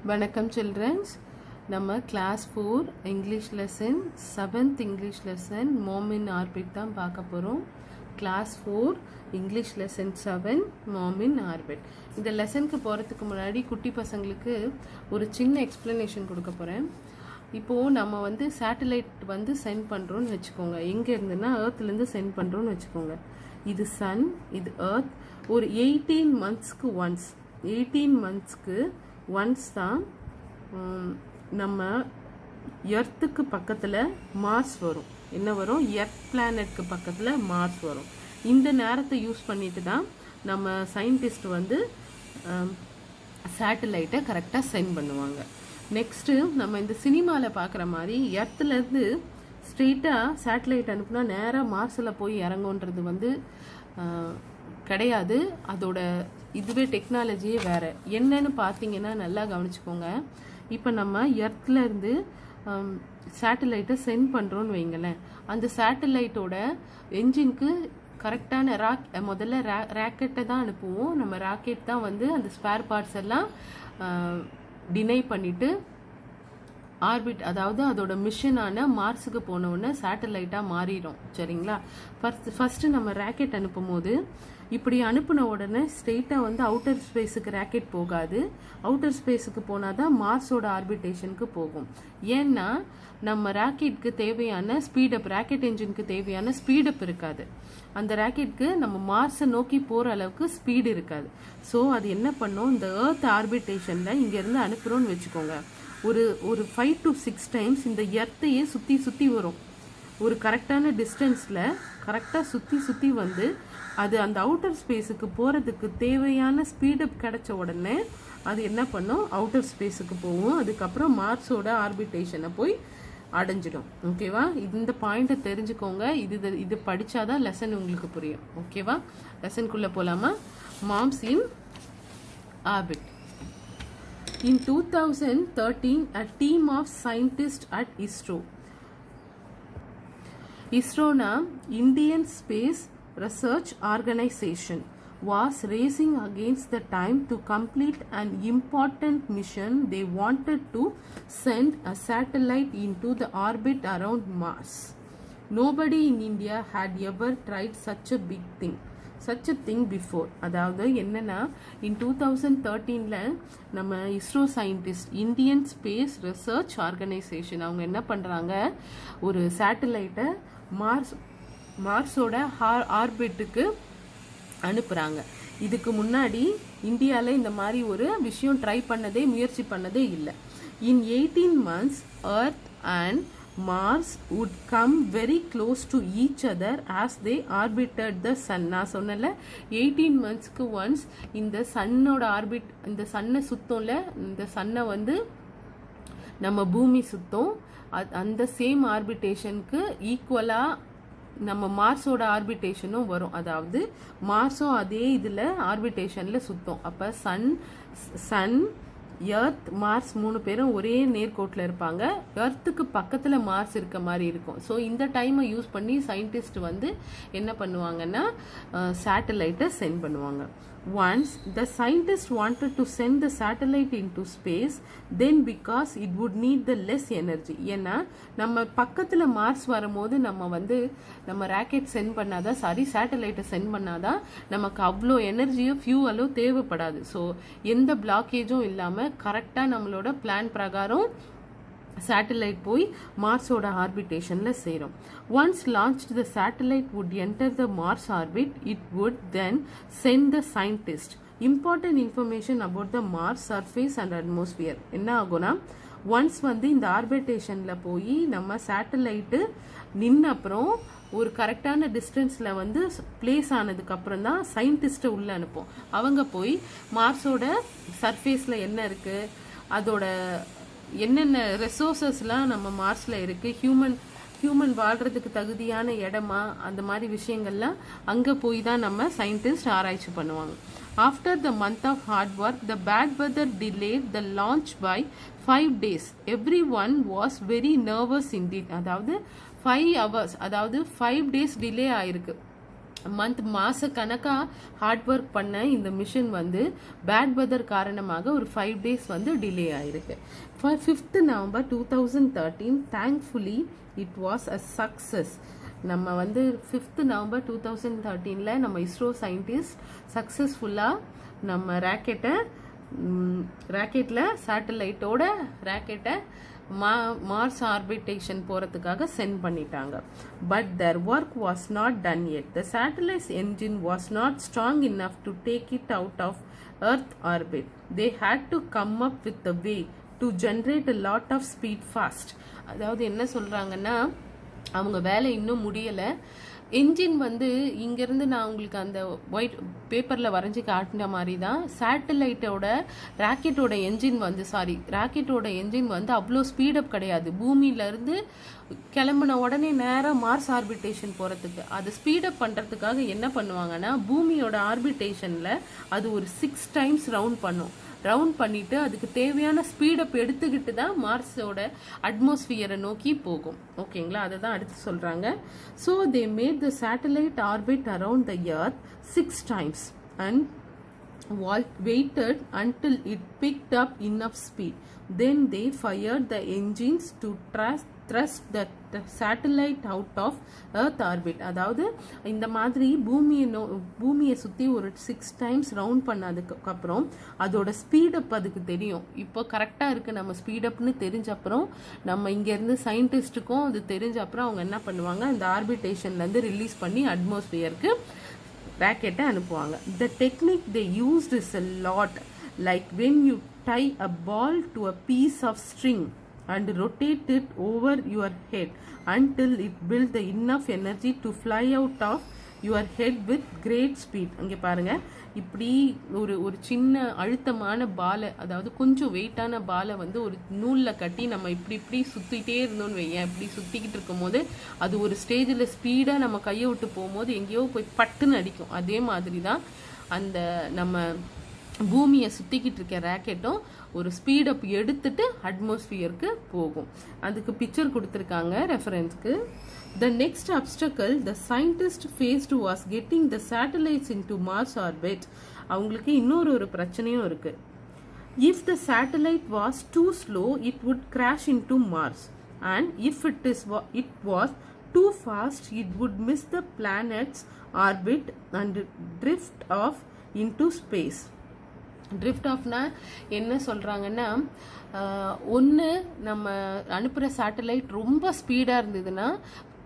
வணக்கம் சில்ட்ரன்ஸ். நம்ம class 4 English lesson 7th English lesson M.O.M in orbit தான் பார்க்க போகிறோம். Class 4 English lesson 7 M.O.M in orbit. இந்த லெசனுக்கு போகிறதுக்கு முன்னாடி குட்டி பசங்களுக்கு ஒரு சின்ன எக்ஸ்ப்ளனேஷன் கொடுக்க போகிறேன். இப்போது நம்ம சேட்டலைட் சென்ட் பண்ணுறோன்னு வச்சுக்கோங்க. எங்கே இருந்துன்னா ஏர்த்லேருந்து சென்ட் பண்ணுறோன்னு வச்சுக்கோங்க. இது சன், இது ஏர்த். ஒரு 18 மந்த்ஸ்க்கு ஒன்ஸ் தான் நம்ம எர்த்துக்கு பக்கத்தில் மார்ஸ் வரும். என்ன வரும்? எர்த் பிளானட்க்கு பக்கத்தில் மார்ஸ் வரும். இந்த நேரத்தை யூஸ் பண்ணிட்டு தான் நம்ம சயின்டிஸ்ட் சேட்டலைட்டை கரெக்டாக சென்ட் பண்ணுவாங்க. நெக்ஸ்ட்டு நம்ம இந்த சினிமாவில் பார்க்குற மாதிரி எர்த்துலேருந்து ஸ்ட்ரெயிட்டாக சேட்டலைட் அனுப்புனா நேராக மார்ஸில் போய் இறங்குன்றது கிடையாது. அதோட இதுவே டெக்னாலஜியே வேறு. என்னன்னு பார்த்தீங்கன்னா நல்லா கவனிச்சுக்கோங்க. இப்போ நம்ம எர்த்லேருந்து சேட்டலைட்டை சென்ட் பண்ணுறோன்னு வைங்களேன். அந்த சேட்டலைட்டோட என்ஜினுக்கு கரெக்டான முதல்ல ராக்கெட்டை தான் அனுப்புவோம். நம்ம ராக்கெட் தான் அந்த ஸ்பேர் பார்ட்ஸ் எல்லாம் டினை பண்ணிவிட்டு ஆர்பிட், அதாவது அதோட மிஷனான மார்ஸுக்கு போனவுடனே சேட்டலைட்டாக மாறிடும். சரிங்களா? ஃபஸ்ட்டு நம்ம ராக்கெட் அனுப்பும் போது இப்படி அனுப்பின உடனே ஸ்ட்ரெயிட்டாக அவுட்டர் ஸ்பேஸுக்கு ராக்கெட் போகாது. அவுட்டர் ஸ்பேஸுக்கு போனால் தான் மார்ஸோட ஆர்பிட்டேஷனுக்கு போகும். ஏன்னா நம்ம ராக்கெட்டுக்கு தேவையான ஸ்பீடப், ராக்கெட் என்ஜினுக்கு தேவையான ஸ்பீடப் இருக்காது. அந்த ராக்கெட்டுக்கு நம்ம மார்ஸை நோக்கி போகிற அளவுக்கு ஸ்பீடு இருக்காது. ஸோ அது என்ன பண்ணும், இந்த ஏர்த் ஆர்பிட்டேஷனில் இங்கேருந்து அனுப்புகிறோன்னு வச்சுக்கோங்க. ஒரு 5 to 6 டைம்ஸ் இந்த எர்த்தையே சுற்றி வரும். ஒரு கரெக்டான டிஸ்டன்ஸில் கரெக்டாக சுற்றி அது அந்த அவுட்டர் ஸ்பேஸுக்கு போகிறதுக்கு தேவையான ஸ்பீடப் கிடைச்ச உடனே அது என்ன பண்ணும், அவுட்டர் ஸ்பேஸுக்கு போகும். அதுக்கப்புறம் மார்ஸோட ஆர்பிட்டேஷனை போய் அடைஞ்சிடும். ஓகேவா? இந்த பாயிண்ட்டை தெரிஞ்சுக்கோங்க. இது படித்தாதான் லெசன் உங்களுக்கு புரியும். ஓகேவா? லெசனுக்குள்ளே போகலாமா? Moms in orbit. In 2013, a team of scientists at ISRO Indian Space Research Organization was racing against the time to complete an important mission. They wanted to send a satellite into the orbit around Mars. Nobody in India had ever tried such a big thing. such a thing before. அதாவது என்னன்னா, in 2013 நம்ம ISRO scientist, Indian space research organisation, அவங்க என்ன பண்ணுறாங்க, ஒரு சேட்டலைட்டை மார்ஸோட ஆர்பிட்டுக்கு அனுப்புகிறாங்க. இதுக்கு முன்னாடி இந்தியாவில் இந்த மாதிரி ஒரு விஷயம் முயற்சி பண்ணதே இல்லை. In 18 months, Earth and Mars would come very close to each other as they orbited the sun. நான் சொன்னல 18 monthsக்கு ஒன்ஸ் இந்த சன்னோட ஆர்பிட், இந்த சன்னை சுத்தம்ல, இந்த சன்னை நம்ம பூமி சுத்தம். அந்த சேம் ஆர்பிட்டேஷனுக்கு ஈக்குவலாக நம்ம மார்ஸோட ஆர்பிட்டேஷனும் வரும். அதாவது மார்ஸும் அதே இதில் ஆர்பிட்டேஷனில் சுத்தம். அப்போ சன் எர்த் மார்ஸ் 3 பேரும் ஒரே நேர்கோட்டில் இருப்பாங்க. எர்த்துக்கு பக்கத்தில் மார்ஸ் இருக்க மாதிரி இருக்கும். ஸோ இந்த டைமை யூஸ் பண்ணி சயின்டிஸ்ட் என்ன பண்ணுவாங்கன்னா சேட்டலைட்டை சென்ட் பண்ணுவாங்க. Once the scientists wanted to send the satellite into space, then because it would need the less energy. ஏன்னா நம்ம பக்கத்தில் மார்ஸ் வரும்போது நம்ம ராக்கெட் சென்ட் பண்ணாதான், சேட்டலைட்டை சென்ட் பண்ணாதான் நமக்கு அவ்வளோ எனர்ஜியோ ஃபியூவலோ தேவைப்படாது. ஸோ எந்த பிளாக்கேஜும் இல்லாமல் கரெக்டாக நம்மளோட பிளான் பிரகாரம் சேட்டலைட் போய் மார்ஸோட ஆர்பிட்டேஷனில் சேரும். Once launched, the satellite would enter the Mars orbit. It would then send the scientist important information about the Mars surface and atmosphere. என்ன ஆகும்னா, ஒன்ஸ் இந்த ஆர்பிட்டேஷனில் போய் நம்ம சேட்டலைட்டு நின்னப்புறம் ஒரு கரெக்டான டிஸ்டன்ஸில் பிளேஸ் ஆனதுக்கப்புறம் தான் சயின்டிஸ்ட்டை உள்ளே அனுப்போம். அவங்க போய் மார்ஸோட சர்ஃபேஸில் என்ன இருக்குது, அதோட என்னென்ன ரிசோர்ஸஸ்லாம் நம்ம மார்ஸில் இருக்குது, ஹியூமன் வாழ்கிறதுக்கு தகுதியான இடமா, அந்த மாதிரி விஷயங்கள்லாம் அங்கே போய் தான் நம்ம சயின்டிஸ்ட் ஆராய்ச்சி பண்ணுவாங்க. After the month of hard work, the bad weather delayed the launch by 5 days. Everyone was very nervous indeed. அதாவது 5 hours, அதாவது 5 days டிலே ஆயிருக்கு. மாச கணக்கா ஹார்ட் ஒர்க் பண்ண இந்த மிஷன் வந்து பேட் வெதர் காரணமாக ஒரு 5 days வந்து டிலே ஆயிருக்கு. 5th November 2013 thankfully it was a success. நம்ம வந்து 5th November 2013ல நம்ம இஸ்ரோ சயின்டிஸ்ட் சக்சஸ்ஃபுல்லா நம்ம ராக்கெட்ல சேட்டலைட்டோட ராக்கெட்டை மார்ஸ் ஆர்பிட்டேஷன் போறதுக்காக சென்ட் பண்ணிட்டாங்க. But their work was not done yet. The satellite's engine was not strong enough to take it out of Earth orbit. They had to come up with a way to generate a lot of speed fast. அதாவது என்ன சொல்றாங்கன்னா அவங்க வேலை இன்னும் முடியல. Engine வந்து இங்கேருந்து நான் உங்களுக்கு அந்த ஒயிட் பேப்பரில் வரைஞ்சி காட்டின மாதிரி தான் ராக்கெட்டோட என்ஜின் வந்து அவ்வளோ ஸ்பீடப் கிடையாது. பூமியிலேருந்து கிளம்புன உடனே நேராக மார்ஸ் ஆர்பிட்டேஷன் போகிறதுக்கு அது ஸ்பீடப் பண்ணுறதுக்காக என்ன பண்ணுவாங்கன்னா பூமியோட ஆர்பிட்டேஷனில் அது ஒரு 6 times ரவுண்ட் பண்ணிட்டு அதுக்கு தேவையான ஸ்பீடப் எடுத்துக்கிட்டு தான் மார்ஸோட அட்மாஸ்பியரை நோக்கி போகும். ஓகேங்களா, அதை தான் அடுத்து சொல்றாங்க. So they made the satellite orbit around the earth 6 times and waited until it picked up enough speed. Then they fired the engines to thrust the satellite out of earth orbit. அதாவது இந்த மாதிரி பூமியை சுத்தி ஒரு 6 times round பண்ணதுக்கு அப்புறம் அதோட speed up அதுக்கு தெரியும். இப்போ கரெக்டா இருக்கு நம்ம ஸ்பீடப்னு தெரிஞ்ச அப்புறம் நம்ம இங்க இருந்து சயின்டிஸ்டுக்கும் அது தெரிஞ்ச அப்புறம் அவங்க என்ன பண்ணுவாங்க, அந்த ஆர்பிட்டேஷன்ல இருந்து ரிலீஸ் பண்ணி அட்மாஸ்பியருக்கு ராக்கெட்டை அனுப்புவாங்க. The technique they used is a lot like when you tie a ball to a piece of string and rotate it over your head until it builds the enough energy to fly out of your head with great speed. அங்கே பாருங்க, இப்படி ஒரு சின்ன அழுத்தமான பாலை, அதாவது கொஞ்சம் வெயிட்டான பாலை வந்து ஒரு நூலில் கட்டி நம்ம இப்படி சுற்றிட்டே இருந்தோம்னு வையேன். இப்படி சுற்றிக்கிட்டு இருக்கும் போது அது ஒரு ஸ்டேஜில் ஸ்பீடாக நம்ம கையை விட்டு போகும்போது எங்கேயோ போய் பட்டுன்னு அடிக்கும். அதே மாதிரி தான் அந்த நம்ம பூமியை சுற்றிக்கிட்டு இருக்க ராக்கெட்டும் ஒரு ஸ்பீடப் எடுத்துட்டு அட்மாஸ்பியருக்கு போகும். அதுக்கு பிக்சர் கொடுத்துருக்காங்க ரெஃபரன்ஸ்க்கு. The next obstacle the scientist faced was getting the satellites into Mars orbit. அவங்களுக்கு இன்னொரு பிரச்சனையும் இருக்கு. If the satellite was too slow, it would crash into Mars. And if it was too fast, it would miss the planet's orbit and drift off into space. Drift ஆஃப்னா என்ன சொல்கிறாங்கன்னா, ஒன்று நம்ம அனுப்புகிற சேட்டலைட் ரொம்ப ஸ்பீடாக இருந்ததுன்னா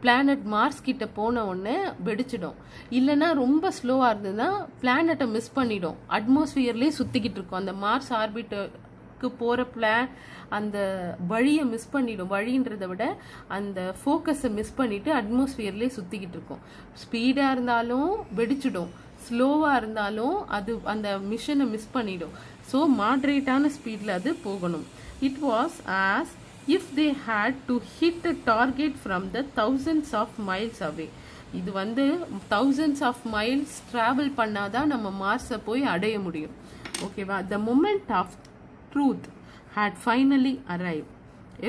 பிளானட் மார்ஸ் கிட்ட போன உடனே வெடிச்சிடும். இல்லைன்னா ரொம்ப ஸ்லோவாக இருந்ததுன்னா பிளானட்டை மிஸ் பண்ணிடும், அட்மாஸ்பியர்லேயே சுற்றிக்கிட்டு இருக்கும். அந்த மார்ஸ் ஆர்பிட்டுக்கு போகிற அந்த வழியை மிஸ் பண்ணிடும். வழின்றதை விட அந்த ஃபோக்கஸை மிஸ் பண்ணிட்டு அட்மாஸ்பியர்லேயே சுற்றிக்கிட்டு இருக்கும். ஸ்பீடாக இருந்தாலும் வெடிச்சிடும், ஸ்லோவாக இருந்தாலும் அது அந்த மிஷனை மிஸ் பண்ணிடும். ஸோ மாட்ரேட்டான ஸ்பீடில் அது போகணும். It was as if they had to hit a target from the thousands of miles away. இது வந்து thousands ஆஃப் மைல்ஸ் ட்ராவல் பண்ணாதான் நம்ம மார்ஸை போய் அடைய முடியும். ஓகேவா? The moment of truth had finally arrived.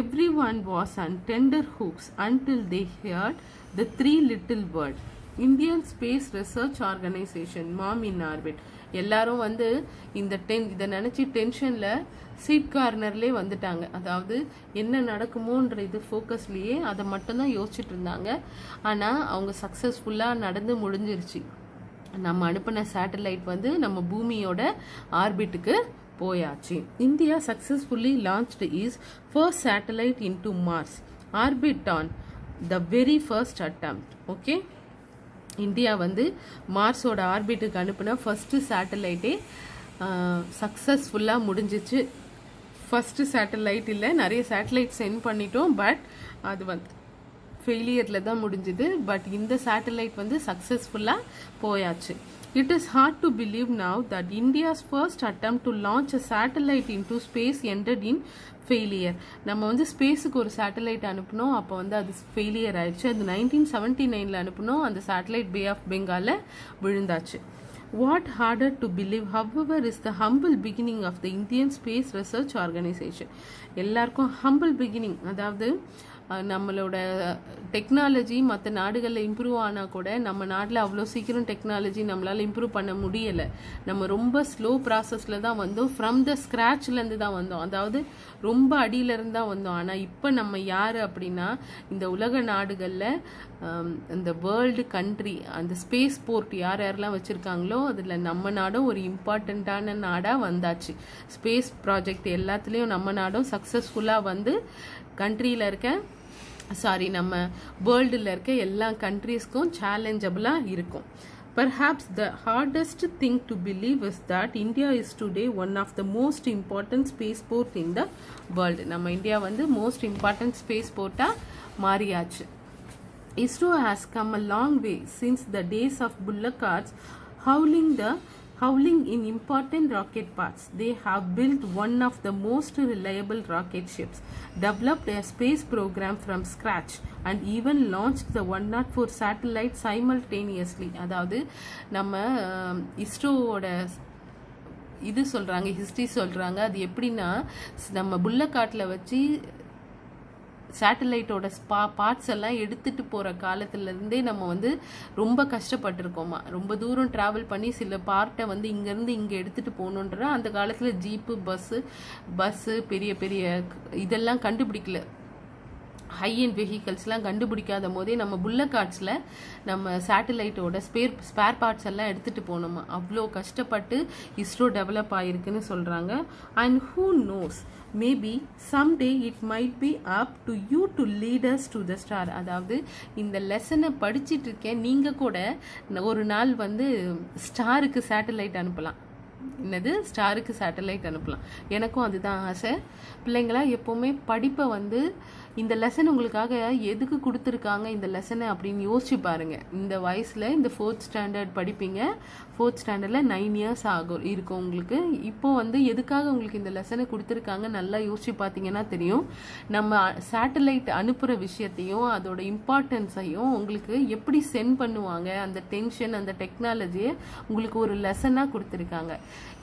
Everyone was on tender hooks until they heard the 3 little words. Indian Space Research Organization, M.O.M in orbit. எல்லாரும் வந்து இதை நினைச்சு டென்ஷன்ல சீட் கார்னர்லேயே வந்துட்டாங்க. அதாவது என்ன நடக்குமோன்ற இது ஃபோக்கஸ்லேயே அதை மட்டும்தான் யோசிச்சுட்டு இருந்தாங்க. ஆனால் அவங்க சக்ஸஸ்ஃபுல்லாக நடந்து முடிஞ்சிருச்சு. நம்ம அனுப்பின சேட்டலைட் வந்து நம்ம பூமியோட ஆர்பிட்டுக்கு போயாச்சு. India successfully launched is first satellite into Mars orbit on the very first attempt. Okay, India வந்து மார்ஸோட ஆர்பிட்டுக்கு அனுப்பின ஃபர்ஸ்ட் சேட்டலைட்டே சக்ஸஸ்ஃபுல்லாக முடிஞ்சிச்சு. ஃபர்ஸ்ட் சேட்டலைட் இல்லை, நிறைய சேட்டலைட் சென்ட் பண்ணிட்டோம், பட் அது வந்து ஃபெயிலியரில் தான் முடிஞ்சுது. பட் இந்த சேட்டலைட் வந்து சக்ஸஸ்ஃபுல்லாக போயாச்சு. It is hard to believe now that India's first attempt to launch a satellite into space ended in failure. நம்ம வந்து ஸ்பேஸுக்கு ஒரு சேட்டலைட் அனுப்பினோம், அப்போ வந்து அது ஃபெயிலியர் ஆயிடுச்சு. அது 1979 அனுப்பினோம், அந்த சேட்டலைட் பே ஆஃப் பெங்காலில் விழுந்தாச்சு. What harder to believe, however, is the humble beginning of the Indian Space Research Organization. எல்லாருக்கும் humble beginning, அதாவது நம்மளோட டெக்னாலஜி மற்ற நாடுகளில் இம்ப்ரூவ் ஆனால் கூட நம்ம நாட்டில் அவ்வளோ சீக்கிரம் டெக்னாலஜி நம்மளால் இம்ப்ரூவ் பண்ண முடியலை. நம்ம ரொம்ப ஸ்லோ ப்ராசஸில் தான் வந்தோம், ஃப்ரம் த ஸ்க்ராட்ச்லேருந்து தான் வந்தோம், அதாவது ரொம்ப அடியிலேருந்து தான் வந்தோம். ஆனால் இப்போ நம்ம யார் அப்படின்னா இந்த உலக நாடுகளில் இந்த வேர்ல்டு கண்ட்ரி அந்த ஸ்பேஸ் போர்ட் யாரெல்லாம் வச்சுருக்காங்களோ அதில் நம்ம நாடும் ஒரு இம்பார்ட்டண்ட்டான நாடாக வந்தாச்சு. ஸ்பேஸ் ப்ராஜெக்ட் எல்லாத்துலேயும் நம்ம நாடும் சக்ஸஸ்ஃபுல்லாக வந்து கண்ட்ரியில் இருக்க நம்ம வேர்ல்டில் இருக்க எல்லா கண்ட்ரீஸ்க்கும் சேலஞ்சபிளாக இருக்கும். Perhaps the hardest thing to believe is that India is today one of the most important spaceport in the world. நம்ம இந்தியா வந்து most important spaceportா மாறியாச்சு. ISRO has come a long way since the days of bullock carts howling in important rocket parts. They have built one of the most reliable rocket ships, developed a space program from scratch, and even launched the 104 satellites simultaneously. அதாவது நம்ம இஸ்ரோவோட இது சொல்கிறாங்க, history சொல்கிறாங்க. அது எப்படின்னா நம்ம புல்லக்காட்டில் வச்சு சேட்டலைட்டோட parts எல்லாம் எடுத்துகிட்டு போகிற காலத்துலேருந்தே நம்ம வந்து ரொம்ப கஷ்டப்பட்டுருக்கோமா. ரொம்ப தூரம் ட்ராவல் பண்ணி சில பார்ட்டை வந்து இங்கேருந்து இங்கே எடுத்துகிட்டு போகணுன்ற அந்த காலத்தில் ஜீப்பு பஸ்ஸு பெரிய பெரிய இதெல்லாம் கண்டுபிடிக்கல, ஹை அண்ட் வெஹிக்கல்ஸ்லாம் கண்டுபிடிக்காத போதே நம்ம புல்லக்கார்ட்ஸில் நம்ம சேட்டலைட்டோட ஸ்பேர் பார்ட்ஸ் எல்லாம் எடுத்துகிட்டு போனோமா. அவ்வளோ கஷ்டப்பட்டு இஸ்ரோ டெவலப் ஆகிருக்குன்னு சொல்கிறாங்க. And who knows, maybe someday it might be up to you to lead us to the star. அதாவது இந்த லெசனை படிச்சுட்டு இருக்கேன், நீங்கள் கூட ஒரு நாள் வந்து ஸ்டாருக்கு சேட்டலைட் அனுப்பலாம். என்னது, ஸ்டாருக்கு சேட்டலைட் அனுப்பலாம். எனக்கும் அதுதான் ஆசை. பிள்ளைங்களா எப்போவுமே படிப்பை வந்து இந்த லெசன் உங்களுக்காக எதுக்கு கொடுத்துருக்காங்க இந்த லெசனை அப்படின்னு யோசிச்சு பாருங்க. இந்த வயசில் இந்த 4th ஸ்டாண்டர்ட் படிப்பீங்க, 4th ஸ்டாண்டர்டில் 9 இயர்ஸ் ஆகும் இருக்கும் உங்களுக்கு. இப்போ வந்து எதுக்காக உங்களுக்கு இந்த லெசனை கொடுத்துருக்காங்க நல்லா யோசிச்சு பார்த்தீங்கன்னா தெரியும். நம்ம சேட்டலைட் அனுப்புகிற விஷயத்தையும் அதோட இம்பார்ட்டன்ஸையும் உங்களுக்கு எப்படி சென்ட் பண்ணுவாங்க, அந்த டென்ஷன் அந்த டெக்னாலஜியை உங்களுக்கு ஒரு லெசனாக கொடுத்துருக்காங்க.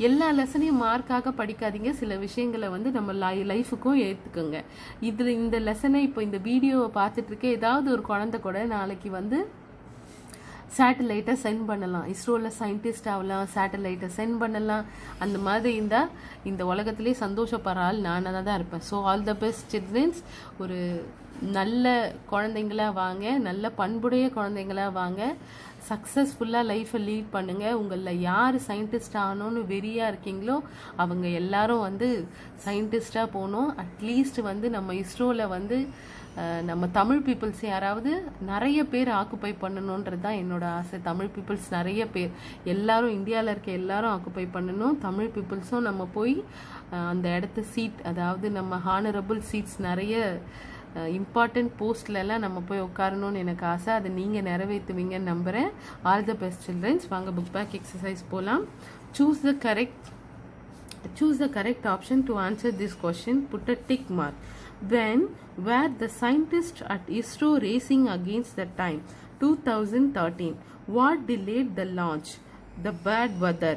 எல்லா லெசனையும் மார்க்காக படிக்காதீங்க, சில விஷயங்களை வந்து நம்ம லைஃபுக்கும் ஏற்றுக்குங்க. இதில் இந்த லெசனை இப்போ இந்த வீடியோவை பார்த்துட்டு இருக்க ஏதாவது ஒரு குழந்தை கூட நாளைக்கு வந்து சேட்டலைட்டை சென்ட் பண்ணலாம், இஸ்ரோவில் சயின்டிஸ்ட் ஆகலாம், சேட்டலைட்டை சென்ட் பண்ணலாம். அந்த மாதிரி இருந்தால் இந்த உலகத்திலே சந்தோஷப்படுற ஆள் நானாக தான் இருப்பேன். So all the best childrens. ஒரு நல்ல குழந்தைங்களா வாங்க, நல்ல பண்புடைய குழந்தைங்களா வாங்க, சக்ஸஸ்ஃபுல்லாக லைஃப்பை லீட் பண்ணுங்கள். உங்களில் யார் சயின்டிஸ்ட் ஆகணும்னு வெறியாக இருக்கீங்களோ அவங்க எல்லாரும் வந்து சயின்டிஸ்டாக போகணும். அட்லீஸ்ட் வந்து நம்ம இஸ்ரோவில் வந்து நம்ம தமிழ் பீப்புள்ஸ் யாராவது நிறைய பேர் ஆக்குப்பை பண்ணணுன்றது தான் என்னோட ஆசை. தமிழ் பீப்புள்ஸ் நிறைய பேர், எல்லாரும் இந்தியாவில் இருக்க எல்லாரும் ஆக்குப்பை பண்ணணும். தமிழ் பீப்புள்ஸும் நம்ம போய் அந்த இடத்த சீட், அதாவது நம்ம ஹானரபிள் சீட்ஸ் நிறைய இம்பார்ட்டன்ட் போஸ்ட்லலாம் நம்ம போய் உட்காரணும்னு எனக்கு ஆசை. அதை நீங்கள் நிறைவேற்றுவீங்கன்னு நம்புகிறேன். All the best childrens. வாங்க புக் பேக் எக்ஸசைஸ் போகலாம். Choose the correct option to answer this question. Put a tick mark. When were the scientists at ISRO racing against the time? 2013. What delayed the launch? The bad weather.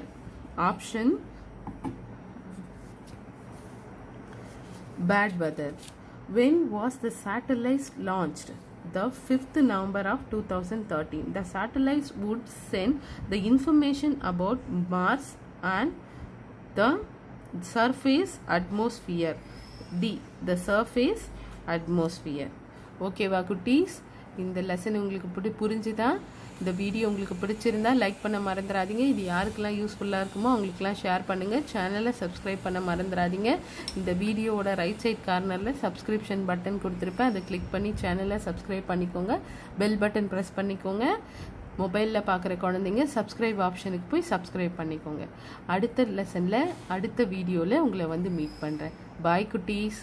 Option bad weather. When was the satellite launched? The 5th November of 2013. The satellites would send the information about Mars and the surface atmosphere. D. The surface atmosphere. ஓகேவா குட்டீஸ்? இந்த lesson உங்களுக்கு புரிஞ்சுதா? இந்த video உங்களுக்கு பிடிச்சிருந்தா like பண்ண மறந்துடாதீங்க. இது யாருக்கெல்லாம் யூஸ்ஃபுல்லாக இருக்குமோ அவங்களுக்குலாம் ஷேர் பண்ணுங்கள். சேனலை சப்ஸ்கிரைப் பண்ண மறந்துடாதீங்க. இந்த வீடியோவோட ரைட் சைட் கார்னரில் சப்ஸ்கிரிப்ஷன் பட்டன் கொடுத்துருப்பேன், அதை கிளிக் பண்ணி சேனலை சப்ஸ்கிரைப் பண்ணிக்கோங்க. பெல் பட்டன் ப்ரெஸ் பண்ணிக்கோங்க. மொபைலில் பார்க்குற குழந்தைங்க சப்ஸ்கிரைப் ஆப்ஷனுக்கு போய் சப்ஸ்கிரைப் பண்ணிக்கோங்க. அடுத்த லெசனில் அடுத்த வீடியோவில் உங்களை வந்து மீட் பண்ணுறேன். பாய் குட்டீஸ்.